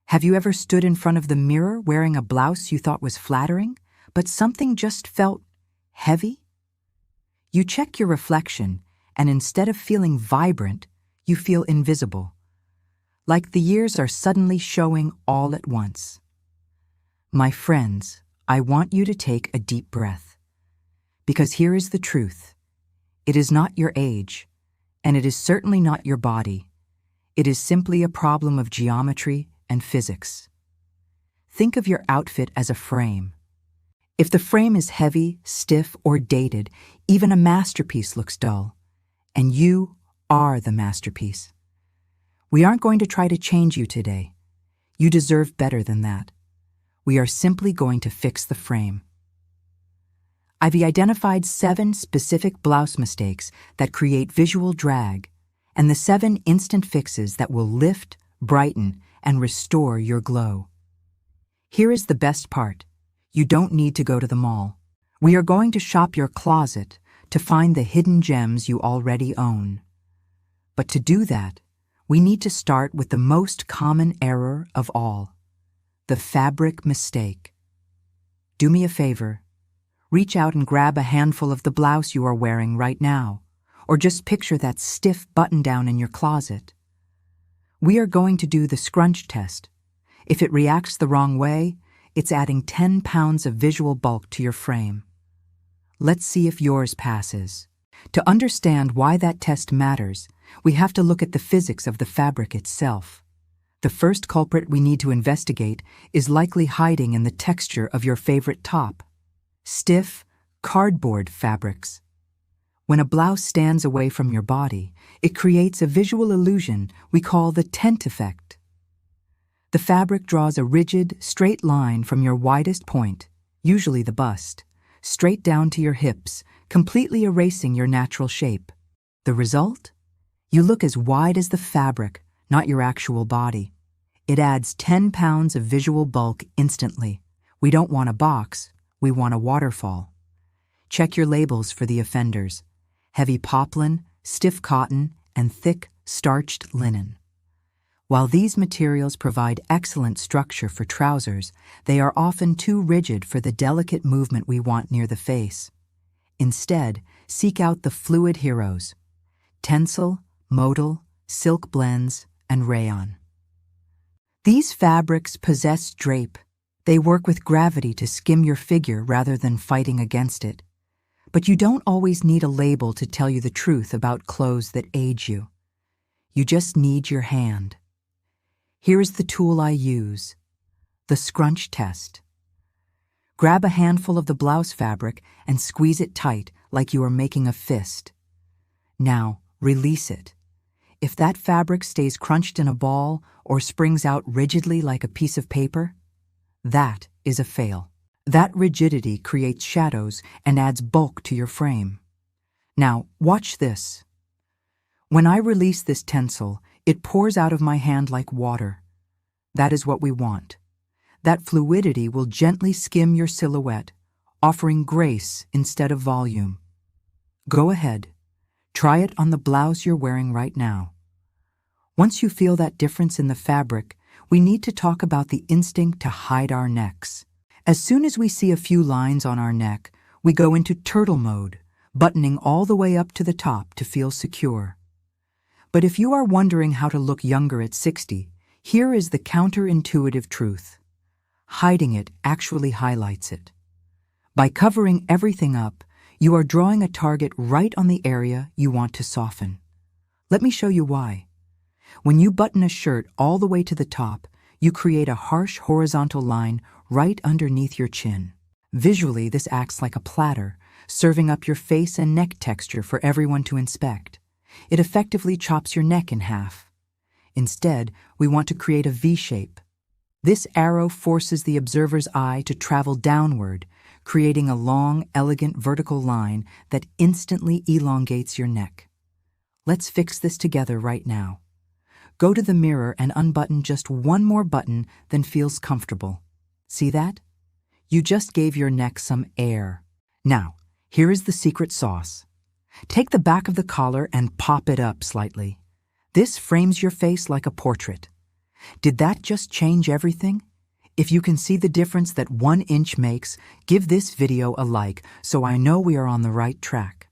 Have you ever stood in front of the mirror wearing a blouse you thought was flattering, but something just felt heavy? You check your reflection, and instead of feeling vibrant, you feel invisible. Like the years are suddenly showing all at once. My friends, I want you to take a deep breath. Because here is the truth. It is not your age, and it is certainly not your body. It is simply a problem of geometry and physics. Think of your outfit as a frame. If the frame is heavy, stiff, or dated, even a masterpiece looks dull. And you are the masterpiece. We aren't going to try to change you today. You deserve better than that. We are simply going to fix the frame. I've identified 7 specific blouse mistakes that create visual drag, and the 7 instant fixes that will lift, brighten, and restore your glow. Here is the best part. You don't need to go to the mall. We are going to shop your closet to find the hidden gems you already own. But to do that, we need to start with the most common error of all, the fabric mistake. Do me a favor. Reach out and grab a handful of the blouse you are wearing right now, or just picture that stiff button-down in your closet. We are going to do the Scrunch Test. If it reacts the wrong way, it's adding 10 pounds of visual bulk to your frame. Let's see if yours passes. To understand why that test matters, we have to look at the physics of the fabric itself. The first culprit we need to investigate is likely hiding in the texture of your favorite top. Stiff, cardboard fabrics. When a blouse stands away from your body, it creates a visual illusion we call the tent effect. The fabric draws a rigid, straight line from your widest point, usually the bust, straight down to your hips, completely erasing your natural shape. The result? You look as wide as the fabric, not your actual body. It adds 10 pounds of visual bulk instantly. We don't want a box, we want a waterfall. Check your labels for the offenders: heavy poplin, stiff cotton, and thick, starched linen. While these materials provide excellent structure for trousers, they are often too rigid for the delicate movement we want near the face. Instead, seek out the fluid heroes: tencel, modal, silk blends, and rayon. These fabrics possess drape. They work with gravity to skim your figure rather than fighting against it. But you don't always need a label to tell you the truth about clothes that age you. You just need your hand. Here is the tool I use: the Scrunch Test. Grab a handful of the blouse fabric and squeeze it tight like you are making a fist. Now, release it. If that fabric stays crunched in a ball or springs out rigidly like a piece of paper, that is a fail. That rigidity creates shadows and adds bulk to your frame. Now, watch this. When I release this tencel, it pours out of my hand like water. That is what we want. That fluidity will gently skim your silhouette, offering grace instead of volume. Go ahead. Try it on the blouse you're wearing right now. Once you feel that difference in the fabric, we need to talk about the instinct to hide our necks. As soon as we see a few lines on our neck, we go into turtle mode, buttoning all the way up to the top to feel secure. But if you are wondering how to look younger at 60, here is the counterintuitive truth. Hiding it actually highlights it. By covering everything up, you are drawing a target right on the area you want to soften. Let me show you why. When you button a shirt all the way to the top, you create a harsh horizontal line right underneath your chin. Visually, this acts like a platter, serving up your face and neck texture for everyone to inspect. It effectively chops your neck in half. Instead, we want to create a V shape. This arrow forces the observer's eye to travel downward, creating a long, elegant vertical line that instantly elongates your neck. Let's fix this together right now. Go to the mirror and unbutton just one more button than feels comfortable. See that? You just gave your neck some air. Now, here is the secret sauce. Take the back of the collar and pop it up slightly. This frames your face like a portrait. Did that just change everything? If you can see the difference that 1 inch makes, give this video a like so I know we are on the right track.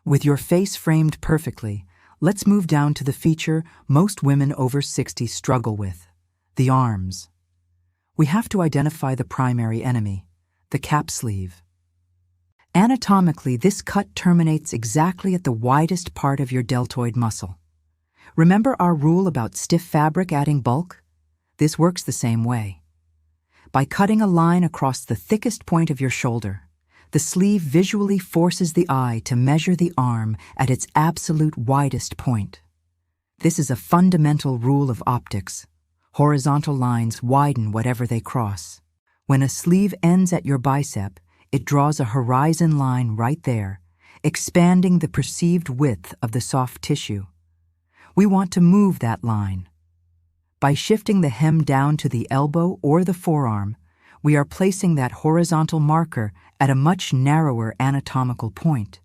With your face framed perfectly, let's move down to the feature most women over 60 struggle with: the arms. We have to identify the primary enemy, the cap sleeve. Anatomically, this cut terminates exactly at the widest part of your deltoid muscle. Remember our rule about stiff fabric adding bulk? This works the same way. By cutting a line across the thickest point of your shoulder, the sleeve visually forces the eye to measure the arm at its absolute widest point. This is a fundamental rule of optics. Horizontal lines widen whatever they cross. When a sleeve ends at your bicep, it draws a horizon line right there, expanding the perceived width of the soft tissue. We want to move that line. By shifting the hem down to the elbow or the forearm, we are placing that horizontal marker at a much narrower anatomical point.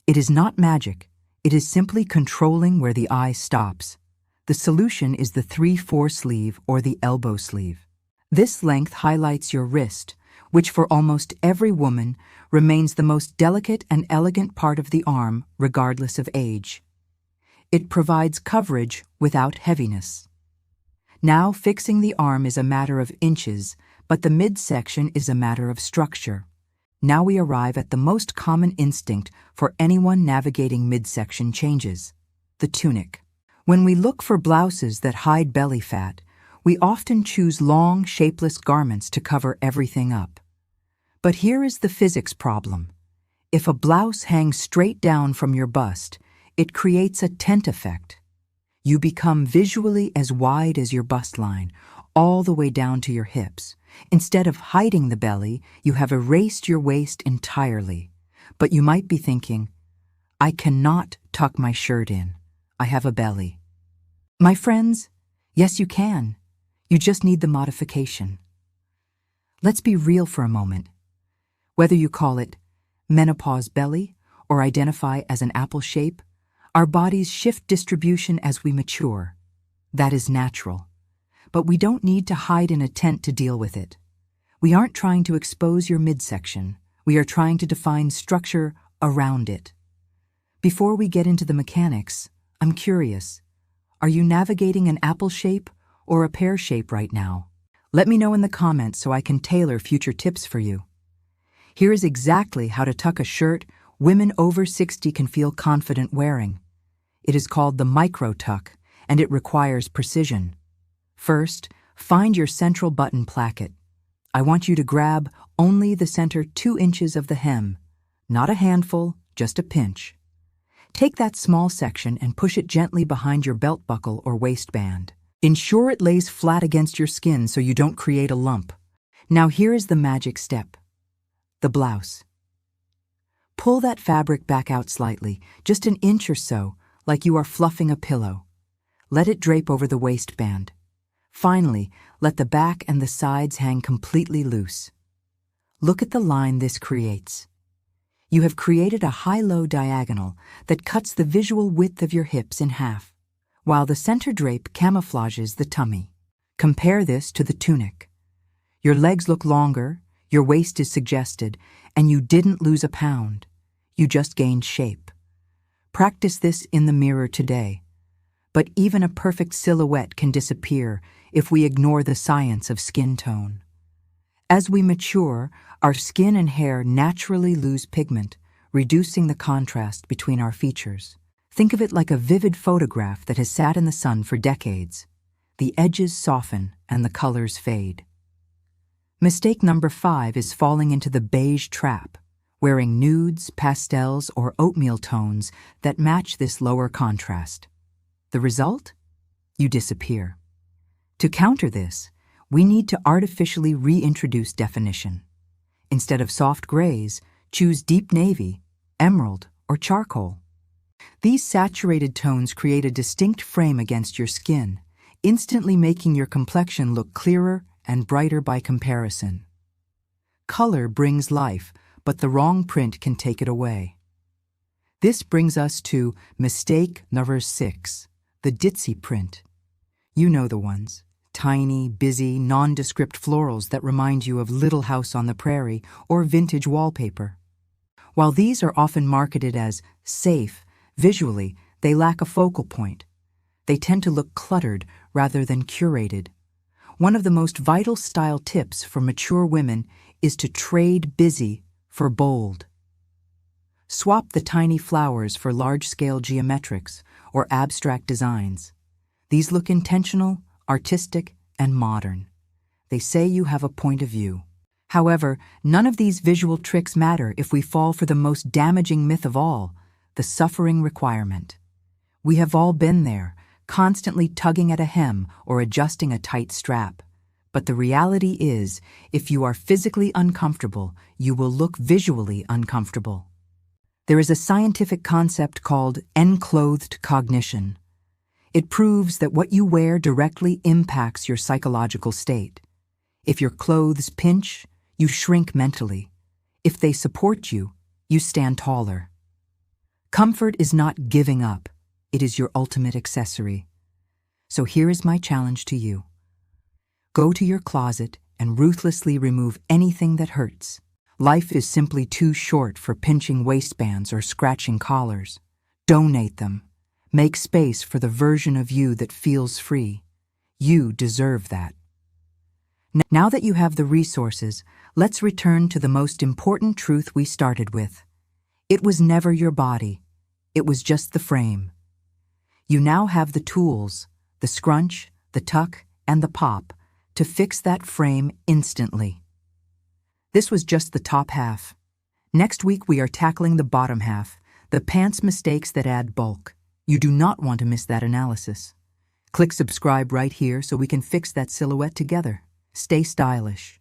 It is not magic. It is simply controlling where the eye stops. The solution is the 3/4 sleeve or the elbow sleeve. This length highlights your wrist, which for almost every woman remains the most delicate and elegant part of the arm, regardless of age. It provides coverage without heaviness. Now, fixing the arm is a matter of inches, but the midsection is a matter of structure. Now we arrive at the most common instinct for anyone navigating midsection changes: the tunic. When we look for blouses that hide belly fat, we often choose long, shapeless garments to cover everything up. But here is the physics problem. If a blouse hangs straight down from your bust, it creates a tent effect. You become visually as wide as your bust line, all the way down to your hips. Instead of hiding the belly, you have erased your waist entirely. But you might be thinking, I cannot tuck my shirt in. I have a belly. My friends, yes you can. You just need the modification. Let's be real for a moment. Whether you call it menopause belly or identify as an apple shape, our bodies shift distribution as we mature. That is natural. But we don't need to hide in a tent to deal with it. We aren't trying to expose your midsection. We are trying to define structure around it. Before we get into the mechanics, I'm curious. Are you navigating an apple shape or a pear shape right now? Let me know in the comments so I can tailor future tips for you. Here is exactly how to tuck a shirt women over 60 can feel confident wearing. It is called the micro tuck, and it requires precision. First, find your central button placket. I want you to grab only the center 2 inches of the hem. Not a handful, just a pinch. Take that small section and push it gently behind your belt buckle or waistband. Ensure it lays flat against your skin so you don't create a lump. Now here is the magic step. The blouse. Pull that fabric back out slightly, just an inch or so, like you are fluffing a pillow. Let it drape over the waistband. Finally, let the back and the sides hang completely loose. Look at the line this creates. You have created a high-low diagonal that cuts the visual width of your hips in half, while the center drape camouflages the tummy. Compare this to the tunic. Your legs look longer, your waist is suggested, and you didn't lose a pound. You just gained shape. Practice this in the mirror today. But even a perfect silhouette can disappear if we ignore the science of skin tone. As we mature, our skin and hair naturally lose pigment, reducing the contrast between our features. Think of it like a vivid photograph that has sat in the sun for decades. The edges soften and the colors fade. Mistake number 5 is falling into the beige trap, wearing nudes, pastels, or oatmeal tones that match this lower contrast. The result? You disappear. To counter this, we need to artificially reintroduce definition. Instead of soft grays, choose deep navy, emerald, or charcoal. These saturated tones create a distinct frame against your skin, instantly making your complexion look clearer and brighter by comparison. Color brings life, but the wrong print can take it away. This brings us to mistake number 6, the Ditsy print. You know the ones. Tiny, busy, nondescript florals that remind you of Little House on the Prairie or vintage wallpaper. While these are often marketed as safe, visually, they lack a focal point. They tend to look cluttered rather than curated. One of the most vital style tips for mature women is to trade busy for bold. Swap the tiny flowers for large-scale geometrics or abstract designs. These look intentional, artistic, and modern. They say you have a point of view. However, none of these visual tricks matter if we fall for the most damaging myth of all, the suffering requirement. We have all been there, constantly tugging at a hem or adjusting a tight strap. But the reality is, if you are physically uncomfortable, you will look visually uncomfortable. There is a scientific concept called enclothed cognition. It proves that what you wear directly impacts your psychological state. If your clothes pinch, you shrink mentally. If they support you, you stand taller. Comfort is not giving up. It is your ultimate accessory. So here is my challenge to you. Go to your closet and ruthlessly remove anything that hurts. Life is simply too short for pinching waistbands or scratching collars. Donate them. Make space for the version of you that feels free. You deserve that. Now that you have the resources, let's return to the most important truth we started with. It was never your body. It was just the frame. You now have the tools, the scrunch, the tuck, and the pop, to fix that frame instantly. This was just the top half. Next week we are tackling the bottom half, the pants mistakes that add bulk. You do not want to miss that analysis. Click subscribe right here so we can fix that silhouette together. Stay stylish.